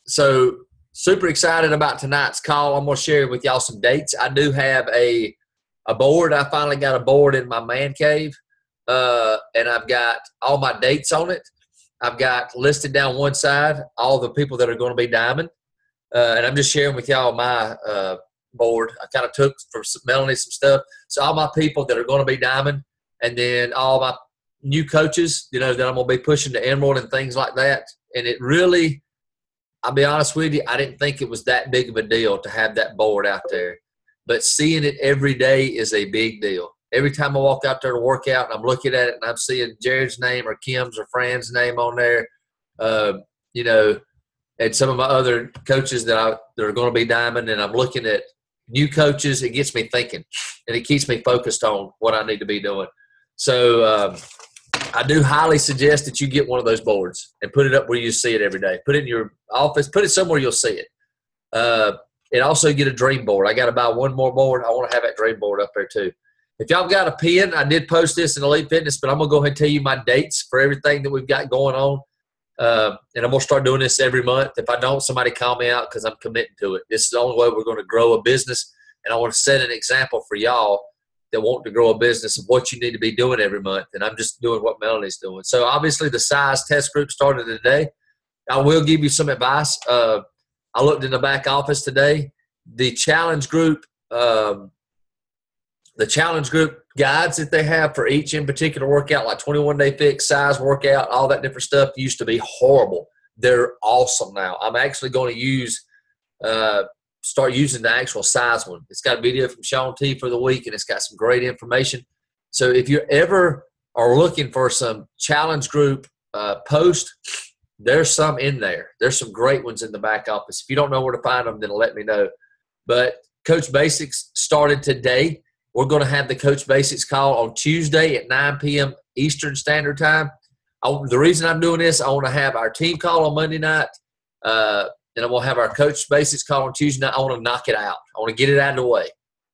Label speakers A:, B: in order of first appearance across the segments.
A: So super excited about tonight's call. I'm going to share with y'all some dates. I do have a board. I finally got a board in my man cave, and I've got all my dates on it. I've got listed down one side all the people that are going to be diamond, and I'm just sharing with y'all my board. I kind of took from Melanie some stuff. So all my people that are going to be diamond, and then all my new coaches, that I'm going to be pushing to emerald and things like that. And it really, I'll be honest with you, I didn't think it was that big of a deal to have that board out there. But seeing it every day is a big deal. Every time I walk out there to work out and I'm looking at it and I'm seeing Jared's name or Kim's or Fran's name on there, and some of my other coaches that are going to be diamond, and I'm looking at new coaches, it gets me thinking, and it keeps me focused on what I need to be doing. So I do highly suggest that you get one of those boards and put it up where you see it every day. Put it in your office. Put it somewhere you'll see it. And also get a dream board. I got to buy one more board. I want to have that dream board up there too. If y'all got a pen, I did post this in Elite Fitness, but I'm going to go ahead and tell you my dates for everything that we've got going on. And I'm going to start doing this every month. If I don't, somebody call me out because I'm committing to it. This is the only way we're going to grow a business. And I want to set an example for y'all that want to grow a business of what you need to be doing every month. And I'm just doing what Melanie's doing. So obviously the size test group started today. I will give you some advice. I looked in the back office today. The challenge group guides that they have for each in particular workout, like 21-day fix, size workout, all that different stuff used to be horrible. They're awesome now. I'm actually going to start using the actual size one. It's got a video from Shaun T for the week, and it's got some great information. So if you ever are looking for some challenge group post, there's some in there. There's some great ones in the back office. If you don't know where to find them, then let me know. But Coach Basics started today. We're going to have the Coach Basics call on Tuesday at 9 p.m. Eastern Standard Time. The reason I'm doing this, I want to have our team call on Monday night, and I'm going to have our Coach Basics call on Tuesday night. I want to knock it out. I want to get it out of the way.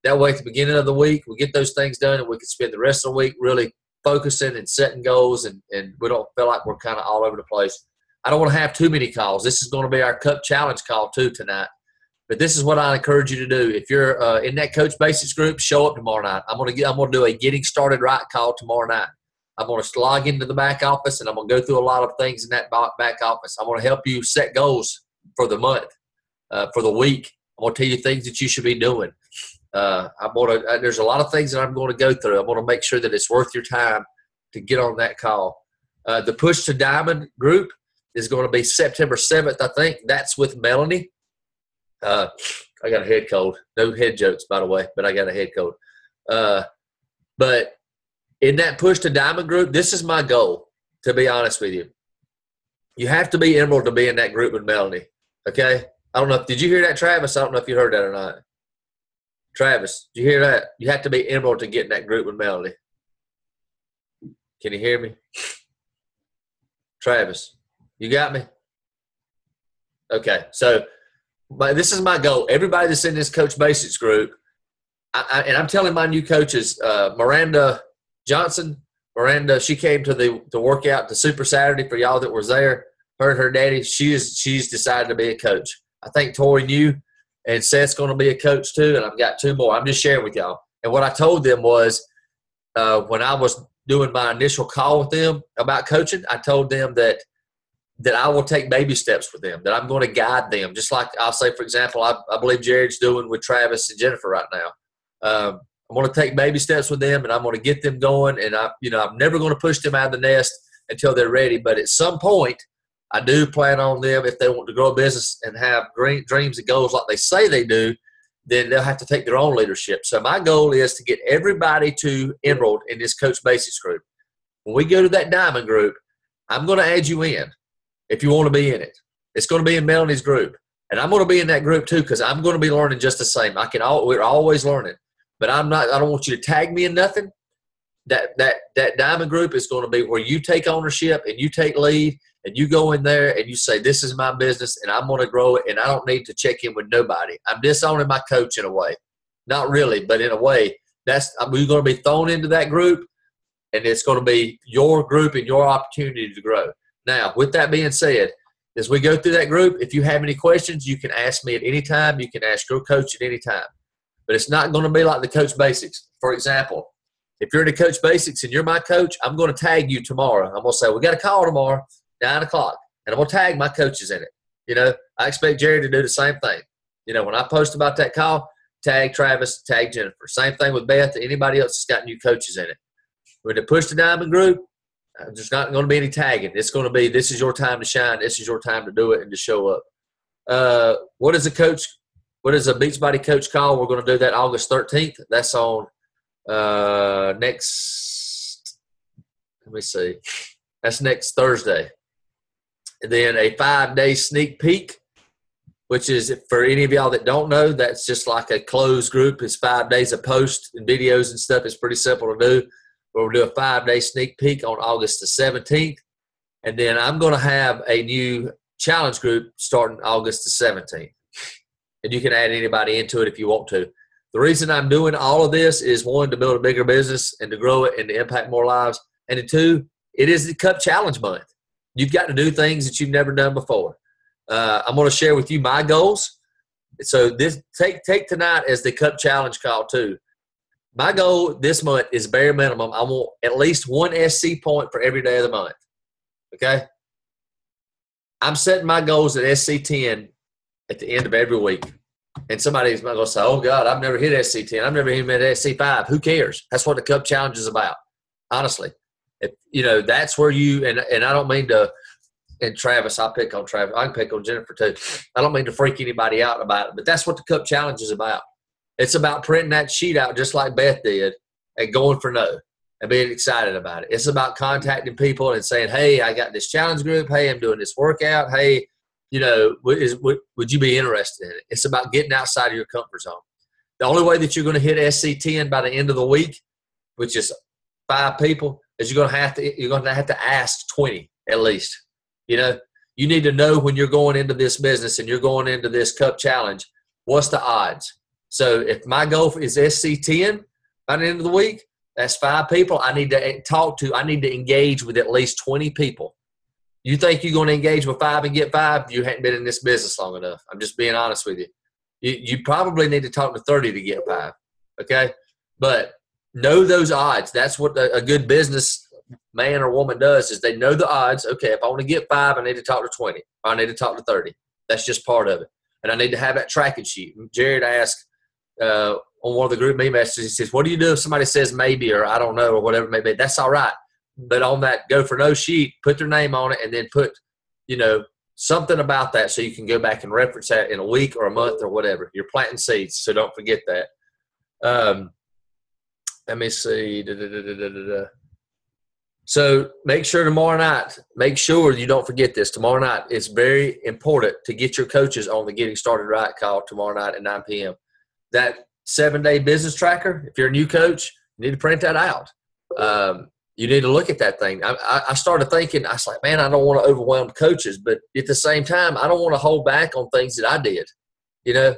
A: That way, at the beginning of the week, we get those things done, and we can spend the rest of the week really focusing and setting goals, and we don't feel like we're kind of all over the place. I don't want to have too many calls. This is going to be our Cup Challenge call, too, tonight. But this is what I encourage you to do. If you're in that Coach Basics group, show up tomorrow night. I'm going to do a Getting Started Right call tomorrow night. I'm going to log into the back office, and I'm going to go through a lot of things in that back office. I'm going to help you set goals for the month, for the week. I'm going to tell you things that you should be doing. There's a lot of things that I'm going to go through. I'm going to make sure that it's worth your time to get on that call. The Push to Diamond group is going to be September 7th, I think. That's with Melanie. I got a head cold. No head jokes, by the way, but I got a head cold. But in that Push to Diamond group, this is my goal, to be honest with you. You have to be emerald to be in that group with Melanie, okay? I don't know. Did you hear that, Travis? I don't know if you heard that or not. Travis, did you hear that? You have to be emerald to get in that group with Melanie. Can you hear me? Travis, you got me? Okay, so this is my goal. Everybody that's in this Coach Basics group, and I'm telling my new coaches, Miranda Johnson, she came to the workout to Super Saturday for y'all that was there. Her and her daddy, she's decided to be a coach. I think Tori knew, and Seth's going to be a coach too, and I've got two more. I'm just sharing with y'all. And what I told them was when I was doing my initial call with them about coaching, I told them that I will take baby steps with them, that I'm going to guide them. Just like I'll say, for example, I believe Jared's doing with Travis and Jennifer right now. I'm going to take baby steps with them, and I'm going to get them going. And I'm never going to push them out of the nest until they're ready. But at some point, I do plan on them, if they want to grow a business and have great dreams and goals like they say they do, then they'll have to take their own leadership. So my goal is to get everybody to Emerald in this Coach Basics group. When we go to that Diamond group, I'm going to add you in if you want to be in it. It's going to be in Melanie's group. And I'm going to be in that group too, because I'm going to be learning just the same. We're always learning. But I don't want you to tag me in nothing. That Diamond group is going to be where you take ownership and you take lead, and you go in there and you say, this is my business and I'm going to grow it, and I don't need to check in with nobody. I'm disowning my coach in a way. Not really, but in a way, we're going to be thrown into that group, and it's going to be your group and your opportunity to grow. Now, with that being said, as we go through that group, if you have any questions, you can ask me at any time. You can ask your coach at any time. But it's not going to be like the Coach Basics. For example, if you're in the Coach Basics and you're my coach, I'm going to tag you tomorrow. I'm going to say, we got a call tomorrow, 9 o'clock, and I'm going to tag my coaches in it. You know, I expect Jerry to do the same thing. You know, when I post about that call, tag Travis, tag Jennifer. Same thing with Beth, anybody else that's got new coaches in it. When they push the Diamond group, there's not going to be any tagging. It's going to be, this is your time to shine. This is your time to do it and to show up. What is a Beachbody coach call? We're going to do that August 13th. That's on next, let me see. That's next Thursday. And then a 5-day sneak peek, which is, for any of y'all that don't know, that's just like a closed group. It's 5 days of posts and videos and stuff. It's pretty simple to do. We'll do a 5-day sneak peek on August the 17th. And then I'm going to have a new challenge group starting August the 17th. And you can add anybody into it if you want to. The reason I'm doing all of this is, one, to build a bigger business and to grow it and to impact more lives. And two, it is the Cup Challenge month. You've got to do things that you've never done before. I'm going to share with you my goals. So this take tonight as the Cup Challenge call too. My goal this month is bare minimum. I want at least one SC point for every day of the month. Okay? I'm setting my goals at SC10 at the end of every week. And somebody's going to say, oh, God, I've never hit SC10. I've never even hit SC5. Who cares? That's what the Cup Challenge is about, honestly. If, you know, that's where you – and I don't mean to – and Travis, I'll pick on Travis. I can pick on Jennifer too. I don't mean to freak anybody out about it, but that's what the Cup Challenge is about. It's about printing that sheet out just like Beth did and going for no and being excited about it. It's about contacting people and saying, hey, I got this challenge group. Hey, I'm doing this workout. Hey, you know, would you be interested in it? It's about getting outside of your comfort zone. The only way that you're going to hit SC10 by the end of the week, which is 5 people, is you're going to have to ask 20 at least. You know, you need to know when you're going into this business and you're going into this Cup Challenge, what's the odds? So if my goal is SC10 by the end of the week, that's 5 people I need to talk to. I need to engage with at least 20 people. You think you're going to engage with 5 and get 5? You hadn't been in this business long enough. I'm just being honest with you. You probably need to talk to 30 to get 5, okay? But know those odds. That's what a good business man or woman does, is they know the odds. Okay, if I want to get 5, I need to talk to 20. Or I need to talk to 30. That's just part of it. And I need to have that tracking sheet. Jared asked on one of the group me messages, he says, what do you do if somebody says maybe or I don't know or whatever it may be? That's all right. But on that go for no sheet, put their name on it and then put, you know, something about that so you can go back and reference that in a week or a month or whatever. You're planting seeds, so don't forget that. Let me see. So make sure tomorrow night, make sure you don't forget this. Tomorrow night, it's very important to get your coaches on the Getting Started Right call tomorrow night at 9 p.m. That 7-day business tracker, if you're a new coach, you need to print that out. You need to look at that thing. I started thinking, I was like, man, I don't want to overwhelm coaches, but at the same time, I don't want to hold back on things that I did. You know,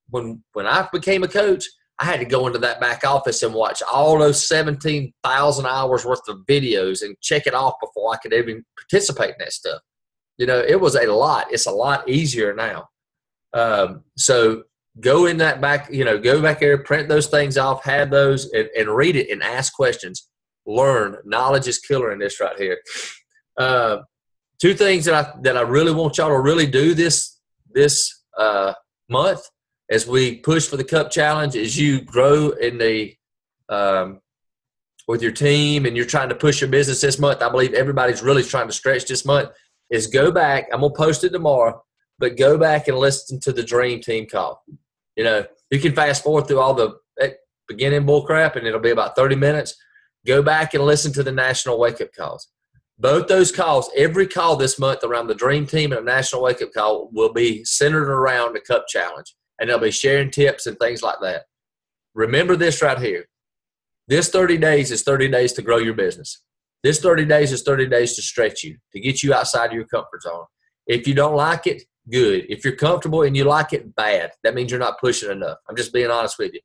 A: when I became a coach, I had to go into that back office and watch all those 17,000 hours worth of videos and check it off before I could even participate in that stuff. You know, it was a lot. It's a lot easier now. So go in that back, you know, go back there, print those things off, have those, and read it and ask questions. Learn. Knowledge is killer in this right here. 2 things that I really want y'all to really do this month as we push for the Cup Challenge is you grow in the with your team and you're trying to push your business this month. I believe everybody's really trying to stretch this month. Is go back. I'm going to post it tomorrow, but go back and listen to the Dream Team call. You know, you can fast forward through all the beginning bull crap and it'll be about 30 minutes. Go back and listen to the National Wake Up calls. Both those calls, every call this month around the Dream Team and the National Wake Up call will be centered around the Cup Challenge. And they'll be sharing tips and things like that. Remember this right here. This 30 days is 30 days to grow your business. This 30 days is 30 days to stretch you, to get you outside of your comfort zone. If you don't like it, good. If you're comfortable and you like it, bad. That means you're not pushing enough. I'm just being honest with you.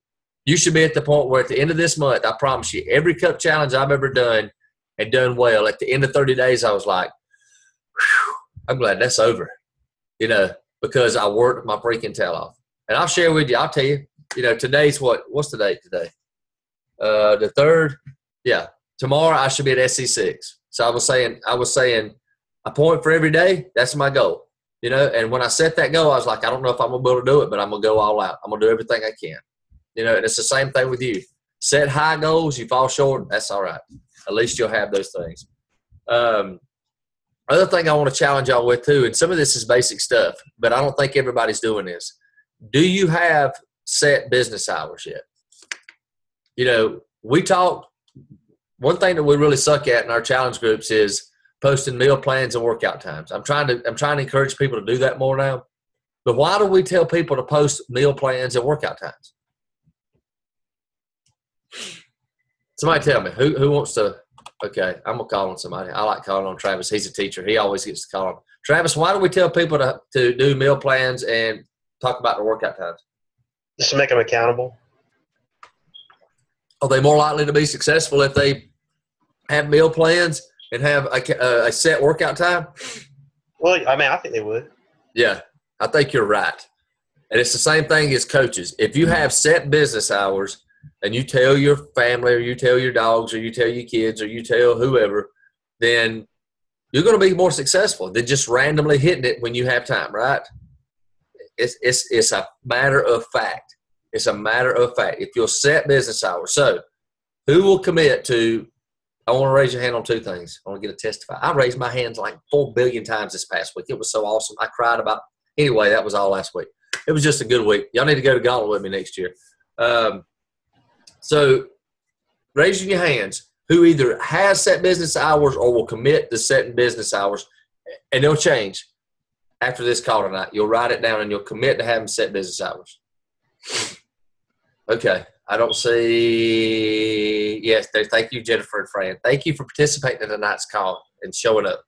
A: You should be at the point where at the end of this month, I promise you, every Cup Challenge I've ever done and done well, at the end of 30 days, I was like, whew, I'm glad that's over, because I worked my freaking tail off. And I'll share with you, I'll tell you, today's what's the date today? The 3rd. Yeah. Tomorrow I should be at SC6. So I was saying a point for every day. That's my goal, and when I set that goal, I was like, I don't know if I'm going to be able to do it, but I'm going to go all out. I'm going to do everything I can, and it's the same thing with you. Set high goals. You fall short. That's all right. At least you'll have those things. Other thing I want to challenge y'all with too, and some of this is basic stuff, but I don't think everybody's doing this. Do you have set business hours yet? We talked. One thing that we really suck at in our challenge groups is posting meal plans and workout times. I'm trying to encourage people to do that more now. But why do we tell people to post meal plans and workout times? Somebody tell me who wants to. Okay, I'm gonna call on somebody. I like calling on Travis. He's a teacher. He always gets to call on. Travis, why do we tell people to do meal plans and talk about the workout times?
B: Just to make them accountable.
A: Are they more likely to be successful if they have meal plans and have a set workout time?
B: Well, I think they would.
A: Yeah, I think you're right. And it's the same thing as coaches. If you have set business hours and you tell your family or you tell your dogs or you tell your kids or you tell whoever, then you're going to be more successful than just randomly hitting it when you have time, right? It's a matter of fact. It's a matter of fact. If you'll set business hours. So who will commit to – I want to raise your hand on 2 things. I want to get a testify. I raised my hands like 4 billion times this past week. It was so awesome. I cried about – anyway, that was all last week. It was just a good week. Y'all need to go to Gauntlet with me next year. So raising your hands who either has set business hours or will commit to setting business hours, and they'll change after this call tonight. You'll write it down and you'll commit to having set business hours. Okay. I don't see – yes, thank you, Jennifer and Fran. Thank you for participating in tonight's call and showing up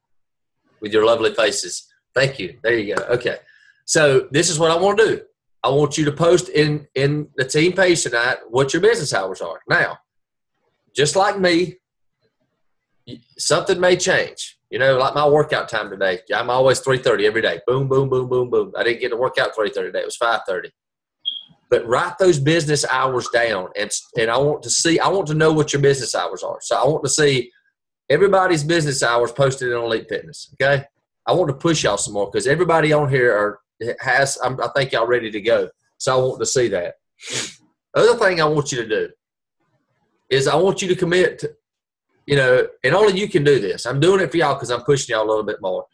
A: with your lovely faces. Thank you. There you go. Okay. So this is what I want to do. I want you to post in the team page tonight what your business hours are. Now, just like me, something may change. Like my workout time today. I'm always 3:30 every day. Boom, boom, boom, boom, boom. I didn't get to work out 3:30 today. It was 5:30. But write those business hours down, and I want to know what your business hours are. So I want to see everybody's business hours posted in Elite Fitness, okay? I want to push y'all some more because everybody on here I think y'all ready to go. So I want to see that. Other thing I want you to do is I want you to commit to, and only you can do this. I'm doing it for y'all because I'm pushing y'all a little bit more.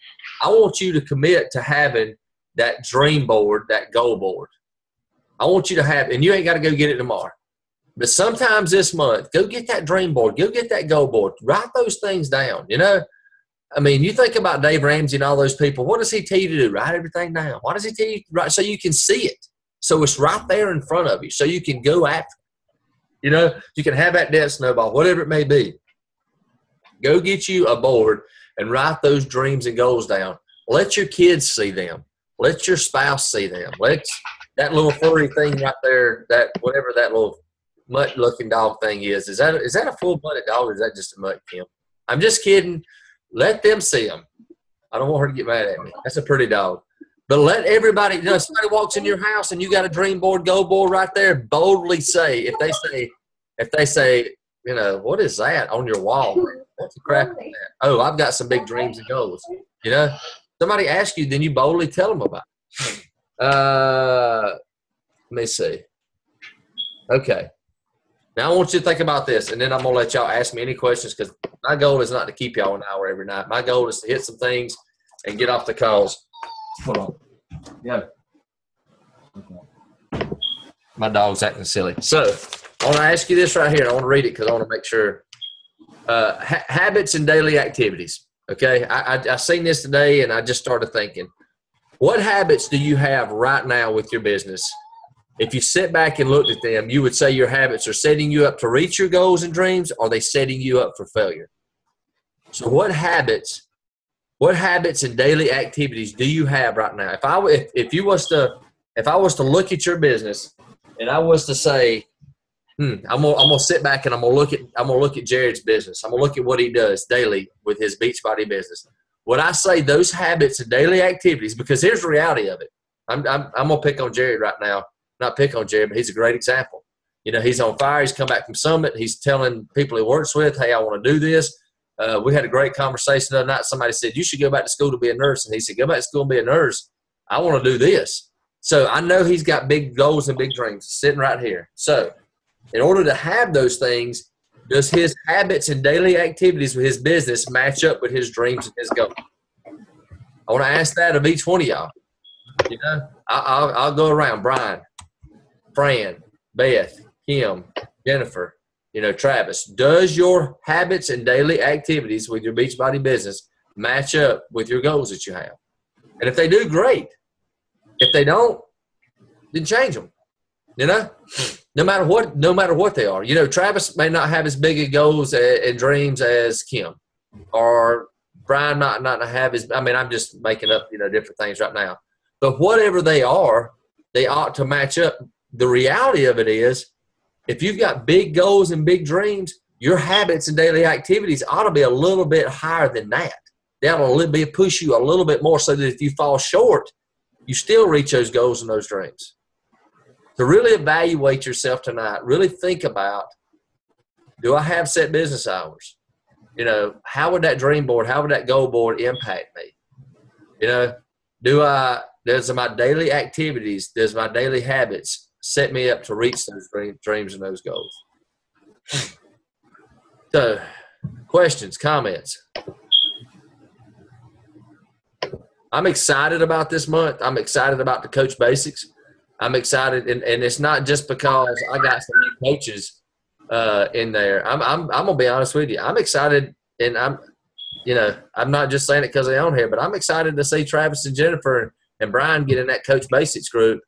A: I want you to commit to having that dream board, that goal board. I want you to have, and you ain't got to go get it tomorrow, but sometimes this month, go get that dream board, go get that goal board, write those things down. You think about Dave Ramsey and all those people. What does he tell you to do? Write everything down. Why does he tell you to write? So you can see it. So it's right there in front of you. So you can go after it. You can have that debt snowball, whatever it may be. Go get you a board and write those dreams and goals down. Let your kids see them. Let your spouse see them. Let that little furry thing right there, that whatever that little mutt-looking dog thing is that a full-blooded dog or is that just a mutt, Kim? I'm just kidding. Let them see them. I don't want her to get mad at me. That's a pretty dog. But let everybody, somebody walks in your house and you got a dream board, goal board right there, boldly say, if they say, what is that on your wall? What's the crap is that? Oh, I've got some big dreams and goals. Somebody asks you, then you boldly tell them about it. Let me see. Okay. Now I want you to think about this, and then I'm going to let y'all ask me any questions because my goal is not to keep y'all an hour every night. My goal is to hit some things and get off the calls. Hold on. Yeah. Okay. My dog's acting silly. So I want to ask you this right here. I want to read it because I want to make sure. Habits and daily activities. Okay. I seen this today, and I just started thinking. What habits do you have right now with your business? If you sit back and looked at them, you would say your habits are setting you up to reach your goals and dreams, or are they setting you up for failure? So what habits and daily activities do you have right now? If I was to look at your business and I was to say, I'm gonna sit back and I'm gonna look at Jared's business. I'm gonna look at what he does daily with his Beachbody business. When I say those habits and daily activities, because here's the reality of it. I'm gonna pick on Jared right now. Not pick on Jared, but he's a great example. You know, he's on fire. He's come back from Summit. He's telling people he works with, hey, I want to do this. We had a great conversation the other night. Somebody said, you should go back to school to be a nurse. And he said, go back to school and be a nurse. I want to do this. So I know he's got big goals and big dreams sitting right here. So in order to have those things, does his habits and daily activities with his business match up with his dreams and his goals? I want to ask that of each one of y'all. You know, I'll go around. Brian, Fran, Beth, Kim, Jennifer, you know, Travis. Does your habits and daily activities with your Beachbody business match up with your goals that you have? And if they do, great. If they don't, then change them. You know, no matter what they are. You know, Travis may not have as big a goals and dreams as Kim, or Brian might not have his. I mean, I'm just making up, you know, different things right now. But whatever they are, they ought to match up. The reality of it is, if you've got big goals and big dreams, your habits and daily activities ought to be a little bit higher than that. They ought to push you a little bit more so that if you fall short, you still reach those goals and those dreams. To really evaluate yourself tonight, really think about, do I have set business hours? You know, how would that dream board, how would that goal board impact me? You know, does my daily activities, does my daily habits set me up to reach those dreams and those goals? So, questions, comments? I'm excited about this month. I'm excited about the Coach Basics. I'm excited, and it's not just because I got some new coaches in there. I'm gonna be honest with you. I'm excited, and I'm not just saying it because they're on here, but I'm excited to see Travis and Jennifer and Brian get in that Coach Basics group.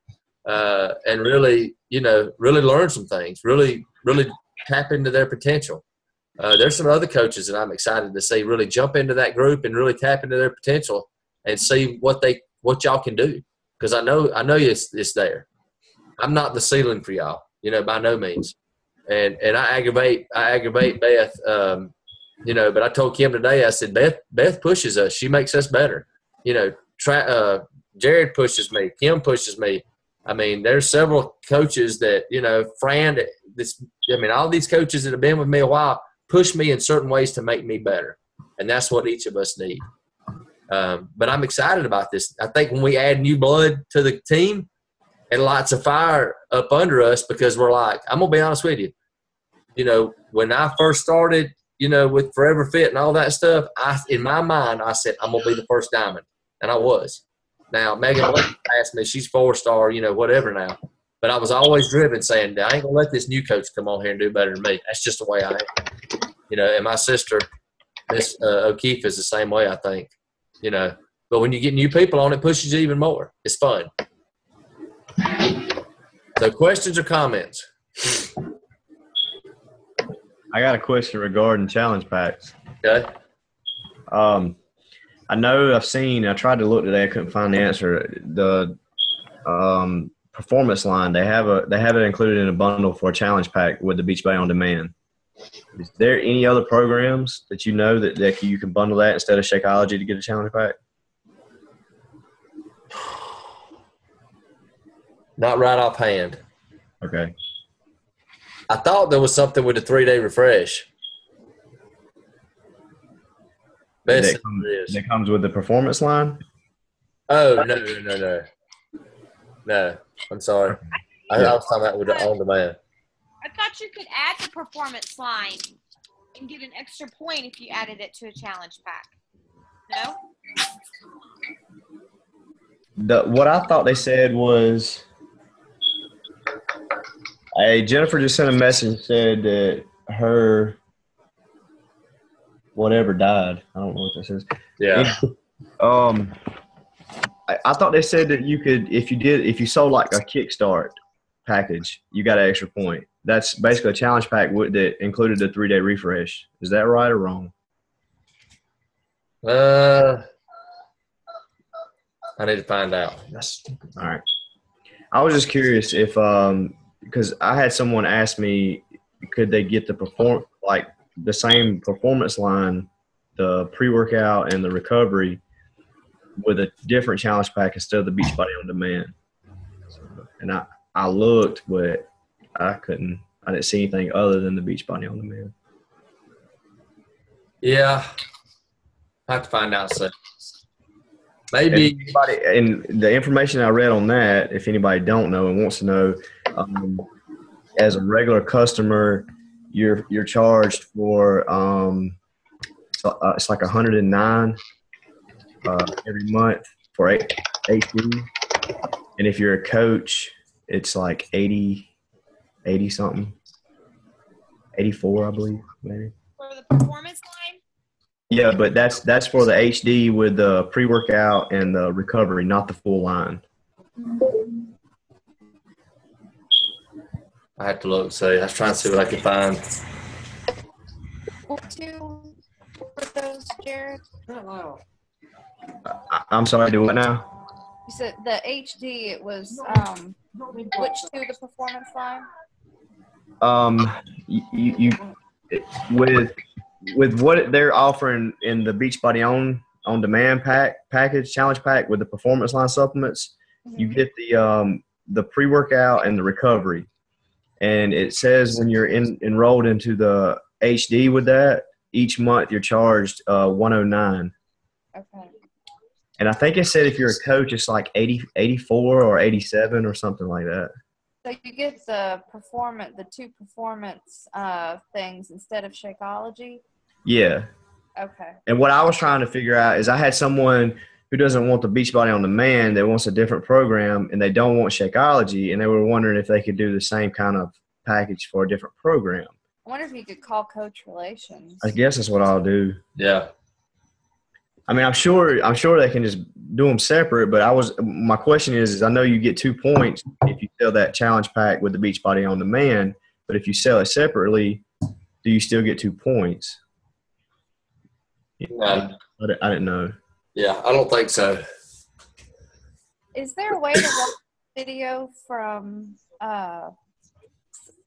A: And really learn some things, really tap into their potential. There's some other coaches that I'm excited to see really jump into that group and really tap into their potential and see what y'all can do. Because I know it's there. I'm not the ceiling for y'all, you know, by no means. And I aggravate Beth, you know, but I told Kim today, I said, Beth pushes us. She makes us better. You know, Jared pushes me. Kim pushes me. I mean, there's several coaches that, you know, Fran, all these coaches that have been with me a while push me in certain ways to make me better. And that's what each of us need. But I'm excited about this. I think when we add new blood to the team and lots of fire up under us, because we're like, I'm going to be honest with you. You know, when I first started, you know, with Forever Fit and all that stuff, in my mind, I said, I'm going to be the first diamond. And I was. Now, Megan asked me, she's 4-star, you know, whatever now. But I was always driven saying, I ain't going to let this new coach come on here and do better than me. That's just the way I am. You know, and my sister, Miss O'Keefe, is the same way, I think. You know, but when you get new people on, it pushes you even more. It's fun. So questions or comments?
C: I got a question regarding challenge packs.
A: Okay.
C: I know I tried to look today. I couldn't find the answer. The performance line, they have it included in a bundle for a challenge pack with the Beachbody On Demand. Is there any other programs that you know that you can bundle that instead of Shakeology to get a challenge pack?
A: Not right offhand.
C: Okay.
A: I thought there was something with the 3-day refresh.
C: That comes with the performance line?
A: Oh, no. No, I'm sorry. I was talking about with the on demand.
D: I thought you could add the performance line and get an extra point if you added it to a challenge pack. No?
C: What I thought they said was, Jennifer just sent a message and said that her whatever died. I don't know what this is.
A: Yeah.
C: I thought they said that you could, if you sold like a Kickstart package, you got an extra point. That's basically a challenge pack that included the 3-day refresh. Is that right or wrong?
A: I need to find out.
C: All right. I was just curious if because I had someone ask me, could they get the same performance line the pre-workout and the recovery with a different challenge pack instead of the Beachbody On Demand. So, and I looked, but I didn't see anything other than the Beachbody On Demand.
A: Yeah. I have to find out soon. Maybe.
C: And the information I read on that, if anybody don't know and wants to know, as a regular customer, you're charged for it's like $109 every month for HD, and if you're a coach, it's like 80 something, 84, I believe, maybe.
D: For the performance line?
C: Yeah, but that's for the HD with the pre-workout and the recovery, not the full line.
A: I have to look. So I was trying to see what I could find.
E: What two were those, Jared?
C: I'm sorry, do what now?
E: You said the HD. It was which two? The performance line.
C: You with what they're offering in the Beachbody on Demand package challenge pack with the performance line supplements, you get the pre-workout and the recovery, and it says when you're enrolled into the HD with that, each month you're charged $109.
E: Okay.
C: And I think it said if you're a coach, it's like 84 or 87 or something like that.
E: So you get the two performance things instead of Shakeology?
C: Yeah.
E: Okay.
C: And what I was trying to figure out is I had someone who doesn't want the Beachbody On Demand, that wants a different program, and they don't want Shakeology, and they were wondering if they could do the same kind of package for a different program.
E: I wonder if you could call Coach Relations.
C: I guess that's what I'll do.
A: Yeah.
C: I mean, I'm sure they can just do them separate, but my question is I know you get 2 points if you sell that challenge pack with the Beachbody On Demand, but if you sell it separately, do you still get 2 points?
A: No.
C: I didn't know.
A: Yeah, I don't think so.
E: Is there a way to watch video from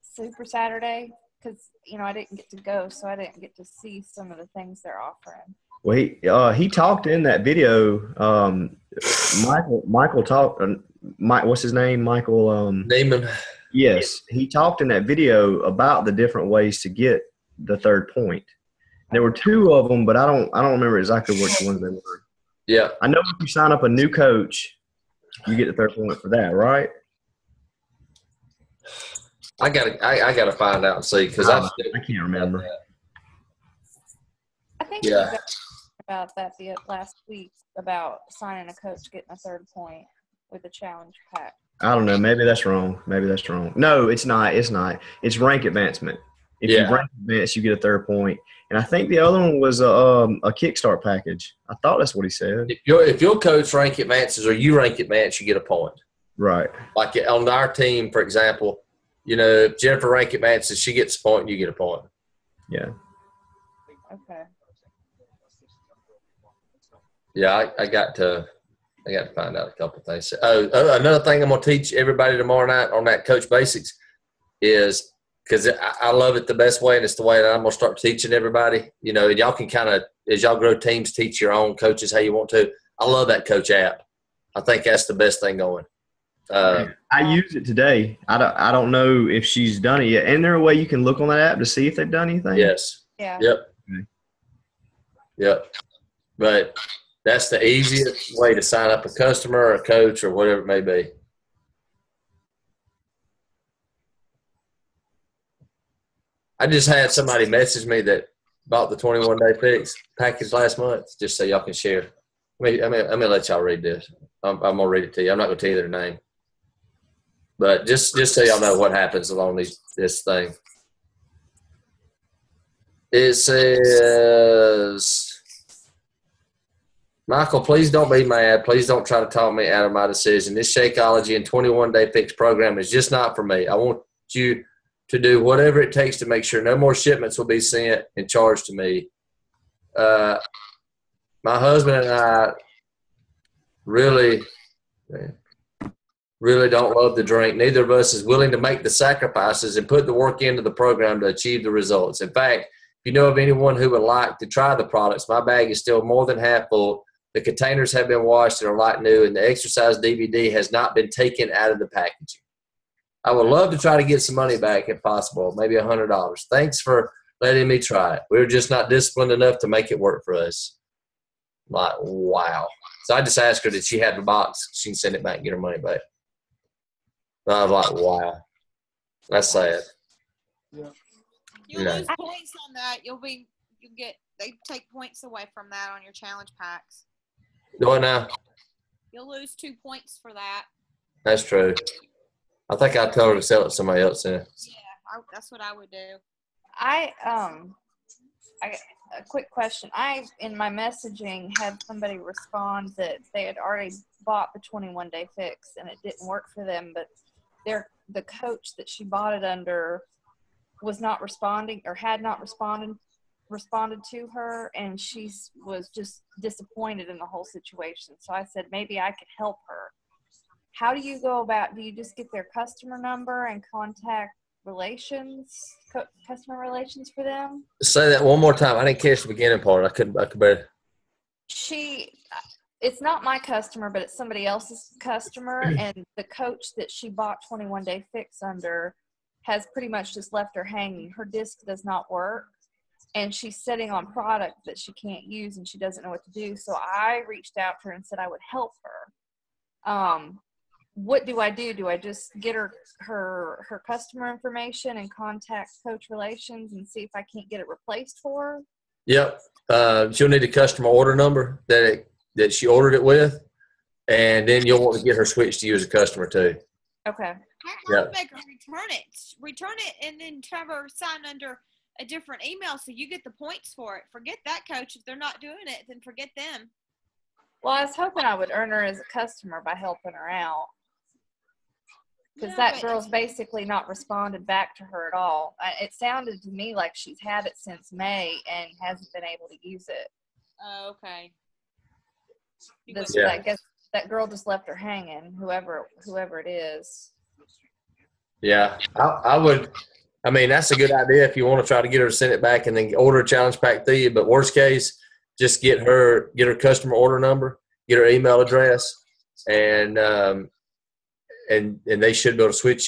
E: Super Saturday? Because, I didn't get to go, so I didn't get to see some of the things they're offering.
C: Well, he talked in that video. Michael talked. What's his name? Michael
A: Neiman.
C: Yes, he talked in that video about the different ways to get the third point. There were 2 of them, but I don't remember exactly which ones they were.
A: Yeah.
C: I know if you sign up a new coach, you get the third point for that, right?
A: I gotta find out and see because
C: I can't remember.
E: I think
A: Yeah.
E: we talked about that last week about signing a coach getting a third point with the challenge pack.
C: I don't know. Maybe that's wrong. No, it's not. It's rank advancement. If you rank advance, you get a third point. And I think the other one was a Kickstart package. I thought that's what he said.
A: If your coach rank advances or you rank advance, you get a point.
C: Right.
A: Like on our team, for example, if Jennifer rank advances, she gets a point and you get a point.
C: Yeah.
E: Okay.
A: Yeah, I got to find out a couple of things. Another thing I'm going to teach everybody tomorrow night on that Coach Basics is because I love it the best way, and it's the way that I'm going to start teaching everybody. And y'all can kind of, as y'all grow teams, teach your own coaches how you want to. I love that Coach app. I think that's the best thing going.
C: I used it today. I don't know if she's done it yet. Isn't there a way you can look on that app to see if they've done anything?
A: Yes.
E: Yeah.
A: Yep.
C: Okay.
A: Yep. But that's the easiest way to sign up a customer or a coach or whatever it may be. I just had somebody message me that bought the 21-day fix package last month, just so y'all can share. I'm gonna let y'all read this. I'm gonna read it to you. I'm not gonna tell you their name, but just so y'all know what happens along this thing. It says, Michael, please don't be mad. Please don't try to talk me out of my decision. This Shakeology and 21-day fix program is just not for me. I want you to do whatever it takes to make sure no more shipments will be sent and charged to me. My husband and I really don't love the drink. Neither of us is willing to make the sacrifices and put the work into the program to achieve the results. In fact, you know of anyone who would like to try the products, my bag is still more than half full. The containers have been washed and are like new, and the exercise DVD has not been taken out of the packaging. I would love to try to get some money back if possible, maybe $100. Thanks for letting me try it. We're just not disciplined enough to make it work for us. I'm like, wow. So I just asked her that she had the box. She can send it back and get her money back. And I was like, wow. That's sad.
D: You'll
A: Yeah.
D: lose points on that. They take points away from that on your challenge packs.
A: Do it now.
D: You'll lose 2 points for that.
A: That's true. I think I told her to sell it to somebody else then.
D: Yeah, that's what I would do.
E: A quick question. In my messaging, had somebody respond that they had already bought the 21-day fix and it didn't work for them, but the coach that she bought it under was not responding or had not responded to her, and she was just disappointed in the whole situation. So I said maybe I could help her. How do you go about? Do you just get their customer number and contact customer relations for them?
A: Say that one more time. I didn't catch the beginning part. I could better.
E: It's not my customer, but it's somebody else's customer, and the coach that she bought 21-day fix under has pretty much just left her hanging. Her disc does not work, and she's sitting on product that she can't use, and she doesn't know what to do. So I reached out to her and said I would help her. What do I do? Do I just get her customer information and contact coach relations and see if I can't get it replaced for her?
A: Yep. She'll need a customer order number that she ordered it with, and then you'll want to get her switched to you as a customer too.
E: Okay.
A: Yep.
D: Make her return it, and then have her sign under a different email so you get the points for it. Forget that, coach. If they're not doing it, then forget them.
E: Well, I was hoping I would earn her as a customer by helping her out. Because that girl's basically not responded back to her at all. It sounded to me like she's had it since May and hasn't been able to use it.
D: Oh, okay.
E: I guess that girl just left her hanging, whoever it is.
A: Yeah, I would. I mean, that's a good idea if you want to try to get her to send it back and then order a challenge pack to you. But worst case, just get her customer order number, get her email address, and they should be able to switch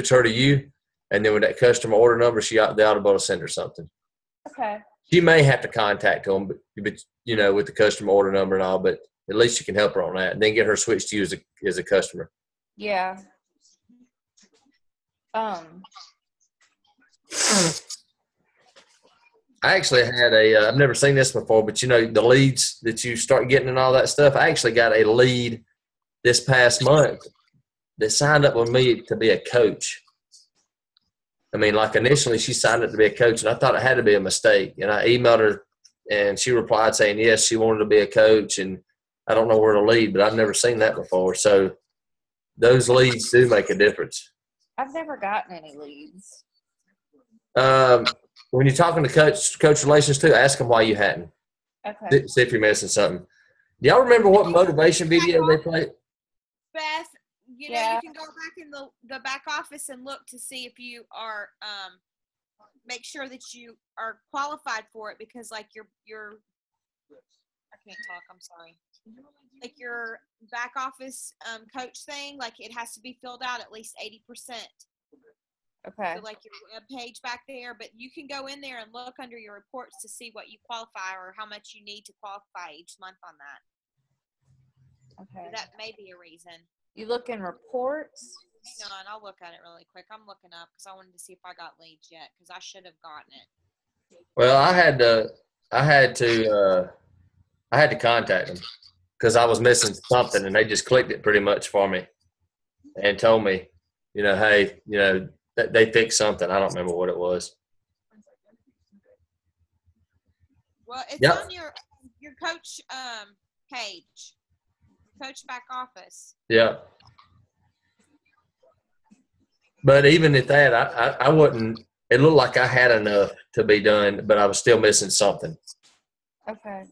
A: her to you. And then with that customer order number, they ought to be able to send her something.
E: Okay.
A: She may have to contact them, but with the customer order number and all, but at least you can help her on that, and then get her switched to you as a customer.
E: Yeah.
A: I actually had I've never seen this before, but the leads that you start getting and all that stuff. I actually got a lead this past month that signed up with me to be a coach. I mean, like initially she signed up to be a coach, and I thought it had to be a mistake. And I emailed her, and she replied saying yes, she wanted to be a coach, and I don't know where to lead, but I've never seen that before. So those leads do make a difference.
E: I've never gotten any leads.
A: When you're talking to coach relations too, ask them why you hadn't.
E: Okay.
A: See if you're missing something. Do y'all remember what motivation video they played?
D: Beth, you can go back in the back office and look to see if you are make sure that you are qualified for it, because like your I can't talk, I'm sorry. Like your back office coach thing, like it has to be filled out at least 80%.
E: Okay.
D: So like your web page back there, but you can go in there and look under your reports to see what you qualify or how much you need to qualify each month on that.
E: Okay.
D: So that may be a reason.
E: You look in reports?
D: Hang on, I'll look at it really quick. I'm looking up because I wanted to see if I got leads yet, because I should have gotten it.
A: Well, I had to contact them because I was missing something, and they just clicked it pretty much for me and told me, hey, they fixed something. I don't remember what it was.
D: Well, it's on your coach page, coach back office.
A: Yeah. But even at that, I wouldn't – it looked like I had enough to be done, but I was still missing something.
E: Okay.